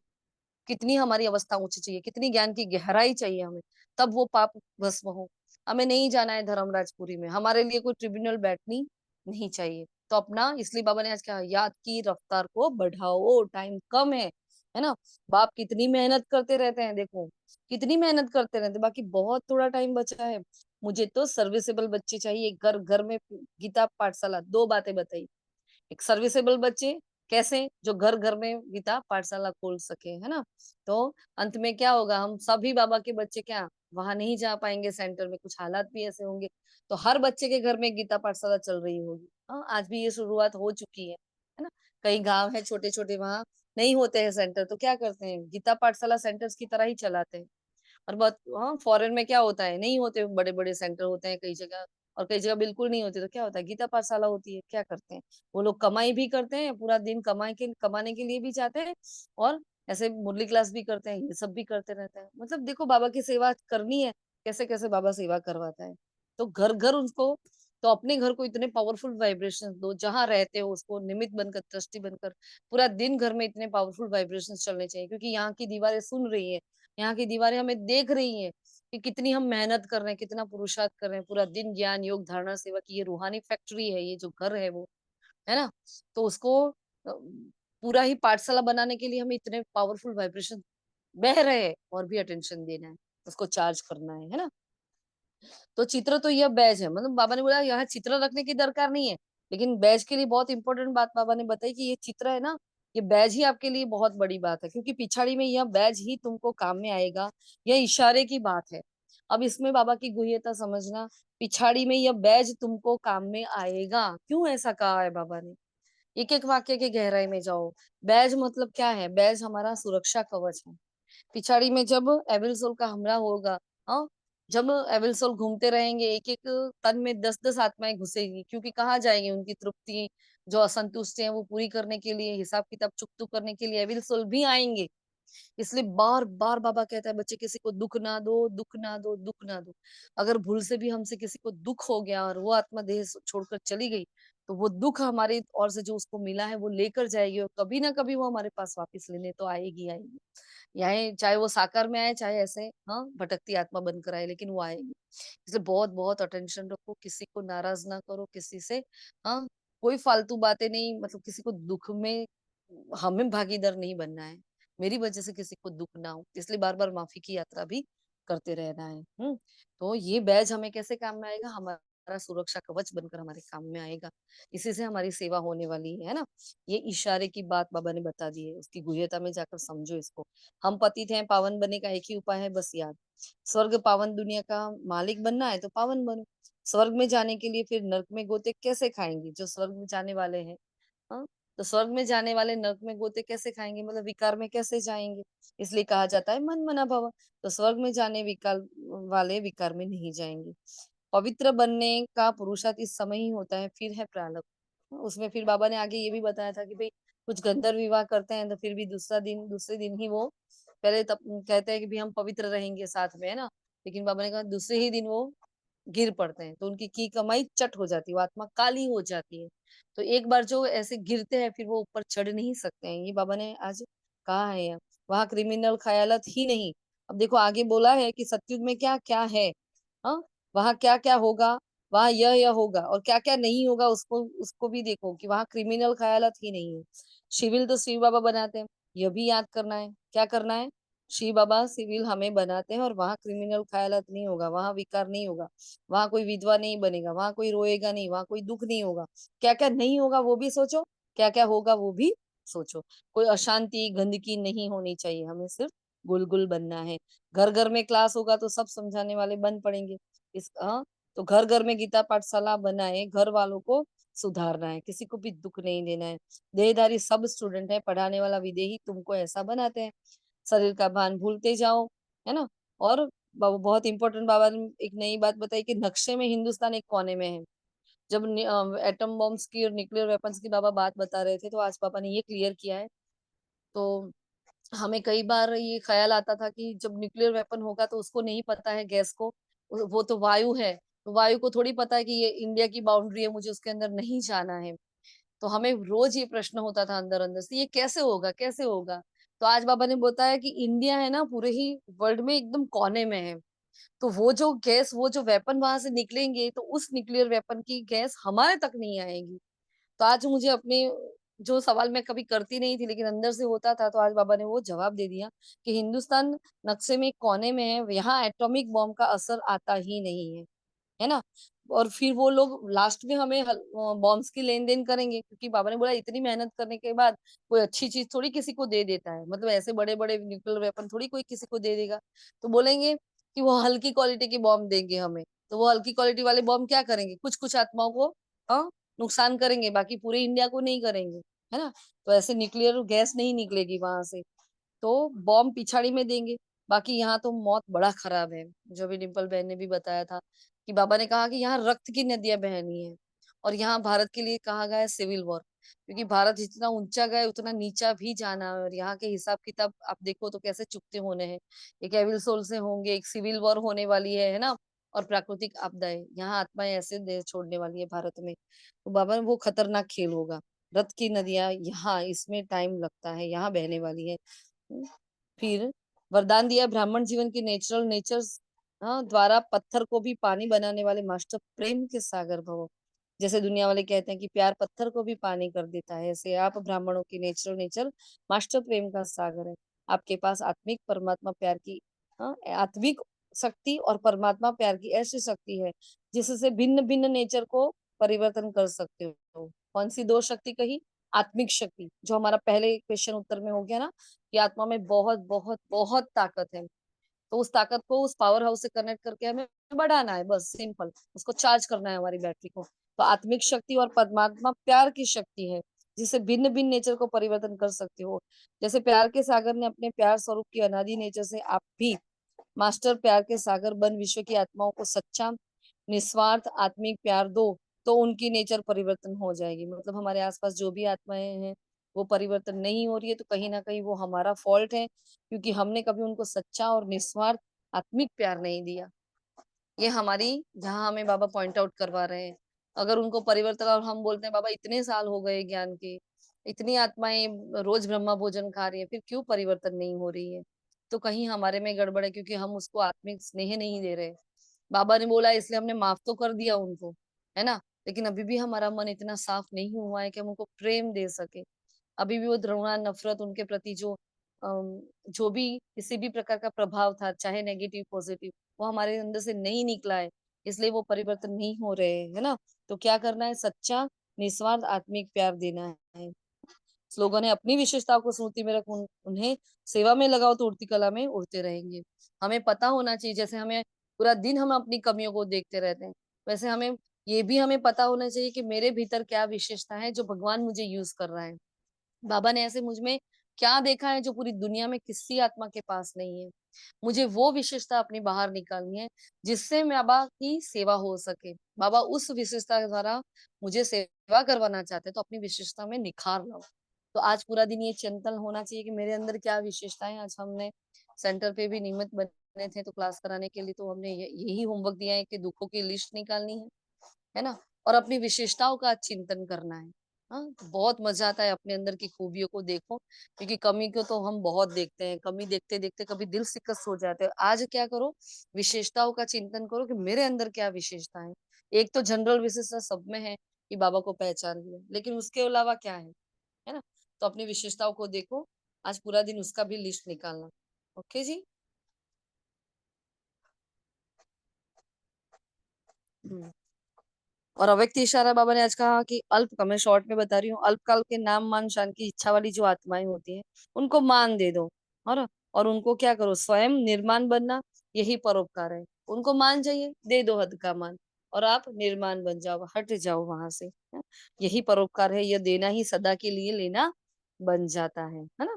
कितनी हमारी अवस्था ऊंची चाहिए, कितनी ज्ञान की गहराई चाहिए हमें, तब वो पाप भस्म हो। हमें नहीं जाना है धर्मराजपुरी में, हमारे लिए कोई ट्रिब्यूनल बैठनी नहीं चाहिए। तो अपना, इसलिए बाबा ने आज कहा, याद की रफ्तार को बढ़ाओ, टाइम कम है ना। बाप कितनी मेहनत करते रहते हैं, देखो कितनी मेहनत करते रहते हैं, बाकी बहुत थोड़ा टाइम बचा है। मुझे तो सर्विसेबल बच्चे चाहिए, घर घर में गीता पाठशाला, दो बातें बताई। एक सर्विसेबल बच्चे कैसे, जो घर घर में गीता पाठशाला खोल सके, है ना। तो अंत में क्या होगा, हम सभी बाबा के बच्चे क्या वहां नहीं जा पाएंगे सेंटर में, कुछ हालात भी ऐसे होंगे। तो हर बच्चे के घर में गीता पाठशाला चल रही होगी। हाँ, आज भी ये शुरुआत हो चुकी है ना। कई गांव है छोटे छोटे, वहां नहीं होते हैं सेंटर, तो क्या करते हैं, गीता पाठशाला सेंटर्स की तरह ही चलाते हैं। और बहुत, हाँ फॉरेन में क्या होता है, नहीं होते, बड़े बड़े सेंटर होते हैं कई जगह, और कई जगह बिल्कुल नहीं होते। तो क्या होता है, गीता पाठशाला होती है, क्या करते हैं वो लोग, कमाई भी करते हैं, पूरा दिन कमाने के लिए भी जाते हैं, और ऐसे मुरली क्लास भी करते हैं, ये सब भी करते रहते हैं। मतलब देखो बाबा की सेवा करनी है, कैसे कैसे बाबा सेवा करवाता है। तो घर घर उसको, तो अपने घर को इतने पावरफुल वाइब्रेशन दो, जहां रहते हो उसको निमित्त बनकर, ट्रस्टी बनकर, पूरा दिन घर में इतने पावरफुल वाइब्रेशन चलने चाहिए, क्योंकि यहाँ की दीवारें सुन रही है, यहाँ की दीवारें हमें देख रही हैं कि कितनी हम मेहनत कर रहे हैं, कितना पुरुषार्थ कर रहे हैं, पूरा दिन ज्ञान योग धारणा सेवा की ये रूहानी फैक्ट्री है, ये जो घर है वो, है ना। तो उसको पूरा ही पाठशाला बनाने के लिए हमें इतने पावरफुल वाइब्रेशन बह रहे हैं, और भी अटेंशन देना है, उसको चार्ज करना है ना। तो चित्र तो यह बैज है, मतलब बाबा ने बोला यहाँ चित्र रखने की दरकार नहीं है, लेकिन बैज के लिए बहुत इंपॉर्टेंट बात बाबा ने बताई कि ये चित्र है ना, ये बैज ही आपके लिए बहुत बड़ी बात है, क्योंकि पिछाड़ी में यह बैज ही तुमको काम में आएगा। यह इशारे की बात है। अब इसमें बाबा की गुह्यता समझना, पिछाड़ी में यह बैज तुमको काम में आएगा, क्यों ऐसा कहा है बाबा ने। एक एक वाक्य के गहराई में जाओ। बैज मतलब क्या है, बैज हमारा सुरक्षा कवच है। पिछाड़ी में जब एविल सोल का हमला होगा, हाँ, जब एविल सोल घूमते रहेंगे, एक एक तन में 10-10 आत्माएं घुसेगी, क्योंकि कहाँ जाएंगे, उनकी तृप्ति जो असंतुष्ट है वो पूरी करने के लिए, हिसाब किताब चुकतू करने के लिए एविल सोल भी आएंगे। इसलिए बार बार बाबा कहता है, बच्चे किसी को दुख ना दो, दुख ना दो, दुख ना दो। अगर भूल से भी हमसे किसी को दुख हो गया और वो आत्मा देह छोड़कर चली गई, तो वो दुख हमारी ओर से जो उसको मिला है वो लेकर जाएगी, और कभी ना कभी वो हमारे पास वापस लेने तो आएगी आएगी। यहाँ चाहे वो साकार में आए, चाहे ऐसे हाँ भटकती आत्मा बनकर आए, लेकिन वो आएगी। इसलिए बहुत बहुत अटेंशन रखो, किसी को नाराज ना करो, किसी से हाँ कोई फालतू बातें नहीं, मतलब किसी को दुख में हमें भागीदार नहीं बनना है, मेरी वजह से किसी को दुख ना हो, इसलिए बार बार माफी की यात्रा भी करते रहना है। तो ये बैज हमें कैसे काम में आएगा, हमारे हमारा सुरक्षा कवच बनकर हमारे काम में आएगा। इसी से हमारी सेवा होने वाली है ना। ये इशारे की बात बाबा ने बता दी है, उसकी गुह्यता में जाकर समझो इसको। हम पतित हैं, पावन बनने का एक ही उपाय है, बस याद। स्वर्ग पावन दुनिया का मालिक बनना है तो पावन बनो। स्वर्ग में जाने के लिए फिर नर्क में गोते कैसे खाएंगे जो स्वर्ग में जाने वाले हैं? हाँ, तो स्वर्ग में जाने वाले नर्क में गोते कैसे खाएंगे, मतलब विकार में कैसे जाएंगे? इसलिए कहा जाता है मन मना भव। तो स्वर्ग में जाने विकार वाले विकार में नहीं जाएंगे। पवित्र बनने का पुरुषार्थ इस समय ही होता है, फिर है प्रारब्ध। उसमें फिर बाबा ने आगे ये भी बताया था कि भाई कुछ गंधर्व विवाह करते हैं तो फिर भी दूसरे दिन ही वो पहले तब कहते हैं कि भी हम पवित्र रहेंगे साथ में, है ना। लेकिन बाबा ने कहा दूसरे ही दिन वो गिर पड़ते हैं तो उनकी की कमाई चट हो जाती है, वो आत्मा काली हो जाती है। तो एक बार जो ऐसे गिरते हैं फिर वो ऊपर चढ़ नहीं सकते हैं, ये बाबा ने आज कहा है यहाँ। वहां क्रिमिनल ख्यालात ही नहीं। अब देखो आगे बोला है कि सत्युग में क्या क्या है। हाँ, वहां क्या क्या होगा, वहां यह होगा, और क्या क्या नहीं होगा उसको उसको भी देखो कि वहां क्रिमिनल ख्यालात ही नहीं है। सिविल तो शिव बाबा बनाते हैं, यह भी याद करना है। क्या करना है? शिव बाबा सिविल हमें बनाते हैं, और वहां क्रिमिनल ख्यालात नहीं होगा, वहां विकार नहीं होगा, वहां कोई विधवा नहीं बनेगा, वहां कोई रोएगा नहीं, वहां कोई दुख नहीं होगा। क्या क्या नहीं होगा वो भी सोचो, क्या क्या होगा वो भी सोचो। कोई अशांति गंदगी नहीं होनी चाहिए, हमें सिर्फ गुलगुल बनना है। घर घर में क्लास होगा तो सब समझाने वाले बन पड़ेंगे। तो घर घर में गीता पाठशाला बनाए, घर वालों को सुधारना है, किसी को भी दुख नहीं देना है। देहधारी सब स्टूडेंट है, पढ़ाने वाला विदेही तुमको ऐसा बनाते हैं। शरीर का भान भूलते जाओ, है ना। और बहुत इंपॉर्टेंट बाबा ने एक नई बात बताई कि नक्शे में हिंदुस्तान एक कोने में है। जब एटम बॉम्ब्स की और न्यूक्लियर वेपन्स की बाबा बात बता रहे थे तो आज पापा ने ये क्लियर किया है। तो हमें कई बार ये ख्याल आता था कि जब न्यूक्लियर वेपन होगा तो उसको नहीं पता है गैस को, वो तो वायु है, तो वायु को थोड़ी पता है कि ये इंडिया की बाउंड्री है, मुझे उसके अंदर नहीं जाना है। तो हमें रोज ये प्रश्न होता था अंदर अंदर से, ये कैसे होगा कैसे होगा। तो आज बाबा ने बताया कि इंडिया है ना पूरे ही वर्ल्ड में एकदम कोने में है। तो वो जो गैस, वो जो वेपन वहां से निकलेंगे तो उस न्यूक्लियर वेपन की गैस हमारे तक नहीं आएगी। तो आज मुझे अपने जो सवाल मैं कभी करती नहीं थी लेकिन अंदर से होता था, तो आज बाबा ने वो जवाब दे दिया कि हिंदुस्तान नक्शे में एक कोने में है, यहाँ एटॉमिक बॉम्ब का असर आता ही नहीं है ना। और फिर वो लोग लास्ट में हमें बॉम्ब्स की लेन देन करेंगे, क्योंकि बाबा ने बोला इतनी मेहनत करने के बाद कोई अच्छी चीज थोड़ी किसी को दे देता है, मतलब ऐसे बड़े बड़े न्यूक्लियर वेपन थोड़ी कोई किसी को दे देगा। तो बोलेंगे कि वो हल्की क्वालिटी के बॉम्ब देंगे हमें, तो वो हल्की क्वालिटी वाले बॉम्ब क्या करेंगे, कुछ कुछ आत्माओं को नुकसान करेंगे, बाकी पूरे इंडिया को नहीं करेंगे, है ना। तो ऐसे न्यूक्लियर गैस नहीं निकलेगी वहां से, तो बॉम्ब पिछाड़ी में देंगे। बाकी यहाँ तो मौत बड़ा खराब है, जो भी डिम्पल बहन ने भी बताया था कि बाबा ने कहा कि यहाँ रक्त की नदियां बहनी है। और यहाँ भारत के लिए कहा गया है सिविल वॉर, क्योंकि भारत जितना ऊंचा गया उतना नीचा भी जाना है। और यहाँ के हिसाब किताब आप देखो तो कैसे चुकते होने हैं। एक एविल सोल से होंगे, एक सिविल वॉर होने वाली है ना। और प्राकृतिक आपदाएं, यहाँ आत्माएं ऐसे दे छोड़ने वाली है भारत में। तो बाबा वो खतरनाक खेल होगा। रक्त की नदियां यहाँ, इसमें टाइम लगता है, यहाँ बहने वाली है। फिर वरदान दिया ब्राह्मण जीवन की नेचर द्वारा पत्थर को भी पानी बनाने वाले मास्टर प्रेम के सागर भव। जैसे दुनिया वाले कहते हैं कि प्यार पत्थर को भी पानी कर देता है, ऐसे आप ब्राह्मणों की नेचर मास्टर प्रेम का सागर है। आपके पास आत्मिक परमात्मा प्यार की आत्मिक शक्ति और परमात्मा प्यार की ऐसी शक्ति है जिससे भिन्न भिन्न नेचर को परिवर्तन कर सकते हो। कौन सी दो शक्ति कही? आत्मिक शक्ति, जो हमारा पहले क्वेश्चन उत्तर में हो गया ना, कि आत्मा में बहुत बहुत बहुत ताकत है। तो उस ताकत को उस पावर हाउस से कनेक्ट करके हमें बढ़ाना है, बस सिंपल, उसको चार्ज करना है हमारी बैटरी को। तो आत्मिक शक्ति और परमात्मा प्यार की शक्ति है, जिसे भिन्न भिन्न नेचर को परिवर्तन कर सकते हो। जैसे प्यार के सागर ने अपने प्यार स्वरूप की अनादि नेचर से आप भी मास्टर प्यार के सागर बन विश्व की आत्माओं को सच्चा निस्वार्थ आत्मिक प्यार दो, तो उनकी नेचर परिवर्तन हो जाएगी। मतलब हमारे आसपास जो भी आत्माएं हैं वो परिवर्तन नहीं हो रही है, तो कहीं ना कहीं वो हमारा फॉल्ट है, क्योंकि हमने कभी उनको सच्चा और निस्वार्थ आत्मिक प्यार नहीं दिया। ये हमारी, जहाँ हमें बाबा पॉइंट आउट करवा रहे हैं। अगर उनको परिवर्तन, और हम बोलते हैं बाबा इतने साल हो गए ज्ञान के, इतनी आत्माएं रोज ब्रह्मा भोजन खा रही है, फिर क्यों परिवर्तन नहीं हो रही है? तो कहीं हमारे में गड़बड़ है, क्योंकि हम उसको आत्मिक स्नेह नहीं दे रहे। बाबा ने बोला इसलिए हमने माफ तो कर दिया उनको, है ना। लेकिन अभी भी हमारा मन इतना साफ नहीं हुआ है कि हम उनको प्रेम दे सके। अभी भी वो घृणा नफरत उनके प्रति जो भी किसी भी प्रकार का प्रभाव था, चाहे नेगेटिव पॉजिटिव, वो हमारे अंदर से नहीं निकला है। इसलिए वो परिवर्तन नहीं हो रहे हैं, है ना। तो क्या करना है, सच्चा निस्वार्थ आत्मिक प्यार देना है। स्लोगन है, अपनी विशेषताओं को स्मृति में रख उन्हें सेवा में लगाओ तो उड़ती कला में उड़ते रहेंगे। हमें पता होना चाहिए, जैसे हमें पूरा दिन हम अपनी कमियों को देखते रहते हैं, वैसे हमें पता होना चाहिए कि मेरे भीतर क्या विशेषता है जो भगवान मुझे यूज कर रहा है। बाबा ने ऐसे मुझ में क्या देखा है जो पूरी दुनिया में किसी आत्मा के पास नहीं है। मुझे वो विशेषता अपनी बाहर निकालनी है जिससे बाबा की सेवा हो सके। बाबा उस विशेषता के द्वारा मुझे सेवा करवाना चाहते हैं, तो अपनी विशेषता में निखार लाओ। तो आज पूरा दिन ये चिंतन होना चाहिए कि मेरे अंदर क्या विशेषताएं। आज हमने सेंटर पे भी नियमित बने थे तो क्लास कराने के लिए, तो हमने यही होमवर्क दिया है कि दुखों की लिस्ट निकालनी है ना, और अपनी विशेषताओं का चिंतन करना है। हाँ, तो बहुत मजा आता है अपने अंदर की खूबियों को देखो, क्योंकि कमी को तो हम बहुत देखते हैं, कमी देखते देखते कभी दिल शिकस्त हो जाते हैं। आज क्या करो, विशेषताओं का चिंतन करो कि मेरे अंदर क्या विशेषता है। एक तो जनरल विशेषता सब में है कि बाबा को पहचान लिया, लेकिन उसके अलावा क्या है ना। तो अपनी विशेषताओं को देखो, आज पूरा दिन उसका भी लिस्ट निकालना। ओके जी। और अव्यक्त इशारा बाबा ने आज कहा कि मैं शॉर्ट में बता रही हूँ, अल्पकाल के नाम मान शान की इच्छा वाली जो आत्माएं होती हैं उनको मान दे दो, है ना। और उनको क्या करो, स्वयं निर्माण बनना, यही परोपकार है। उनको मान जाइए, दे दो हद का मान, और आप निर्माण बन जाओ, हट जाओ वहां से, है? यही परोपकार है, यह देना ही सदा के लिए लेना बन जाता है ना।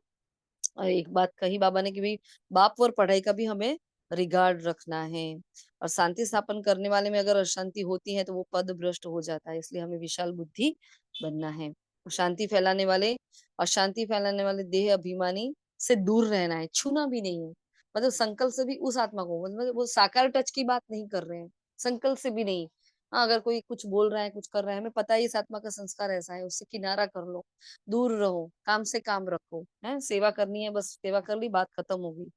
और एक बात कही बाबा ने कि भाई बाप और पढ़ाई का भी हमें रिगार्ड रखना है। और शांति स्थापन करने वाले में अगर अशांति होती है तो वो पद भ्रष्ट हो जाता है, इसलिए हमें विशाल बुद्धि बनना है। अशांति फैलाने वाले देह अभिमानी से दूर रहना है, छूना भी नहीं है। मतलब संकल्प से भी उस आत्मा को, मतलब वो साकार टच की बात नहीं कर रहे हैं, संकल्प से भी नहीं। हाँ, अगर कोई कुछ बोल रहा है, कुछ कर रहा है, हमें पता है इस आत्मा का संस्कार ऐसा है, उससे किनारा कर लो, दूर रहो, काम से काम रखो, है सेवा करनी है, बस सेवा कर ली, बात खत्म हो गई।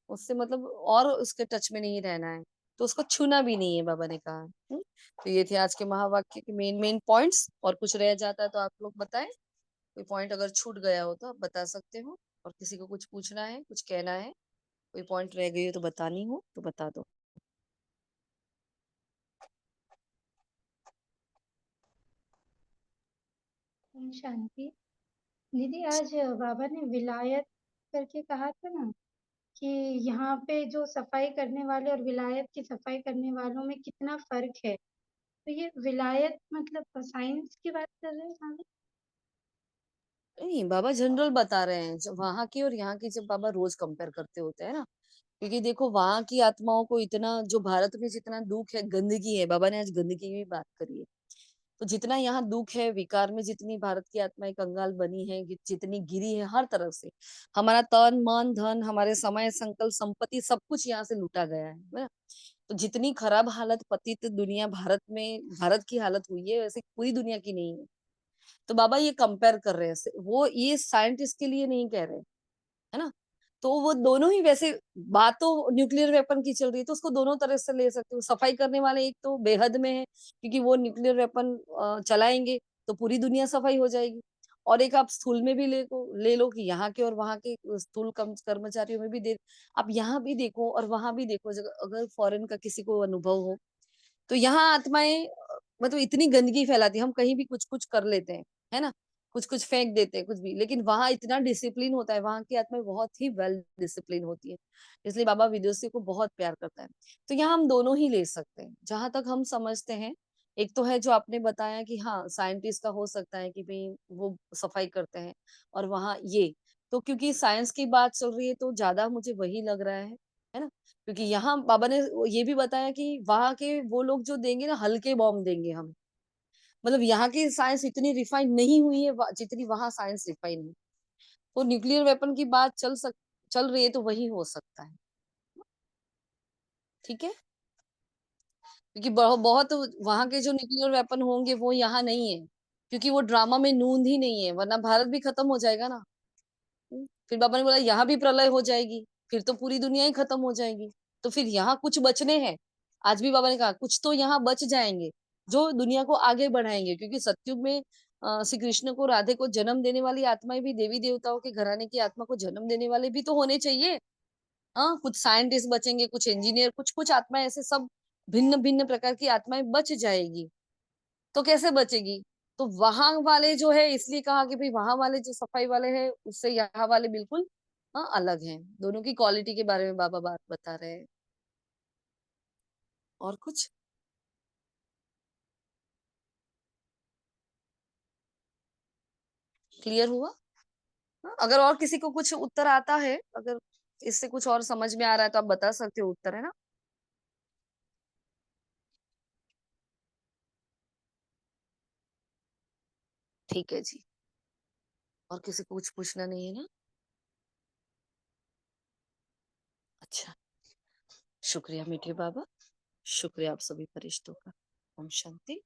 उससे मतलब और उसके टच में नहीं रहना है, तो उसको छूना भी नहीं है, बाबा ने कहा। तो ये थे आज के महावाक्य के मेन मेन पॉइंट्स। और कुछ रह जाता है तो आप लोग बताएं, कोई पॉइंट अगर छूट गया हो तो आप बता सकते हो। और किसी को कुछ पूछना है, कुछ कहना है, कोई पॉइंट रह गई हो तो बतानी हो तो बता दो। ओम शांति। दीदी आज बाबा ने विलायत करके कहा था ना कि यहाँ पे जो सफाई करने वाले और विलायत की सफाई करने वालों में कितना फर्क है। तो ये विलायत मतलब साइंस की बात कर रहे हैं स्वामी? नहीं, बाबा जनरल बता रहे हैं, जब वहां की और यहाँ की जब बाबा रोज कंपेयर करते होते हैं ना, क्योंकि देखो वहां की आत्माओं को इतना, जो भारत में जितना दुख है, गंदगी है, बाबा ने आज गंदगी की भी बात करी है। तो जितना यहाँ दुख है, विकार में जितनी भारत की आत्माएं कंगाल बनी है, जितनी गिरी है हर तरफ से, हमारा तन मन धन, हमारे समय संकल्प संपत्ति सब कुछ यहाँ से लूटा गया है ना। तो जितनी खराब हालत पतित दुनिया भारत में, भारत की हालत हुई है, वैसे पूरी दुनिया की नहीं है। तो बाबा ये कंपेयर कर रहे हैं, वो ये साइंटिस्ट के लिए नहीं कह रहे, है ना। तो वो दोनों ही, वैसे बात तो न्यूक्लियर वेपन की चल रही है, तो उसको दोनों तरह से ले सकते हो। सफाई करने वाले एक तो बेहद में है, क्योंकि वो न्यूक्लियर वेपन चलाएंगे तो पूरी दुनिया सफाई हो जाएगी। और एक आप स्थूल में भी ले लो कि यहाँ के और वहां के स्थूल कर्मचारियों में भी आप यहाँ भी देखो और वहां भी देखो, अगर फॉरेन का किसी को अनुभव हो, तो यहाँ आत्माएं मतलब इतनी गंदगी फैलाती है, हम कहीं भी कुछ कुछ कर लेते हैं, है ना, कुछ कुछ फेंक देते हैं कुछ भी, लेकिन वहां इतना डिसिप्लिन होता है, वहां की आत्माएं बहुत ही वेल डिसिप्लिन होती है। इसलिए बाबा विदेशी को बहुत प्यार करता है। तो यहाँ हम दोनों ही ले सकते हैं जहां तक हम समझते हैं। एक तो है जो आपने बताया कि हाँ साइंटिस्ट का हो सकता है कि भाई वो सफाई करते हैं, और वहाँ ये, तो क्योंकि साइंस की बात चल रही है तो ज्यादा मुझे वही लग रहा है ना। क्योंकि यहाँ बाबा ने ये भी बताया कि वहां के वो लोग जो देंगे ना, हल्के बॉम्ब देंगे हम, मतलब यहाँ की साइंस इतनी रिफाइन नहीं हुई है जितनी वहां साइंस रिफाइन है। तो न्यूक्लियर वेपन की बात चल रही है तो वही हो सकता है। ठीक है, क्योंकि बहुत वहां के जो न्यूक्लियर वेपन होंगे वो यहाँ नहीं है, क्योंकि वो ड्रामा में नूंद ही नहीं है, वरना भारत भी खत्म हो जाएगा ना। फिर बाबा ने बोला यहाँ भी प्रलय हो जाएगी, फिर तो पूरी दुनिया ही खत्म हो जाएगी। तो फिर यहाँ कुछ बचने हैं। आज भी बाबा ने कहा कुछ तो यहाँ बच जाएंगे जो दुनिया को आगे बढ़ाएंगे, क्योंकि सतयुग में श्री कृष्ण को, राधे को जन्म देने वाली आत्माएं भी देवी देवताओं के घराने की आत्मा को जन्म देने वाले भी तो होने चाहिए। हाँ, कुछ साइंटिस्ट बचेंगे, कुछ इंजीनियर, कुछ कुछ आत्माएं ऐसे सब भिन्न भिन्न प्रकार की आत्माएं बच जाएगी। तो कैसे बचेगी? तो वहां वाले जो है, इसलिए कहा कि भाई वहां वाले जो सफाई वाले हैं उससे यहाँ वाले बिल्कुल अलग हैं। दोनों की क्वालिटी के बारे में बाबा बात बता रहे हैं। और कुछ? क्लियर हुआ? अगर और किसी को कुछ उत्तर आता है, अगर इससे कुछ और समझ में आ रहा है तो आप बता सकते हो उत्तर, है ना? ठीक है जी। और किसी को कुछ पूछना नहीं है ना? अच्छा, शुक्रिया मीठे बाबा, शुक्रिया आप सभी फरिश्तों का। ओम शांति।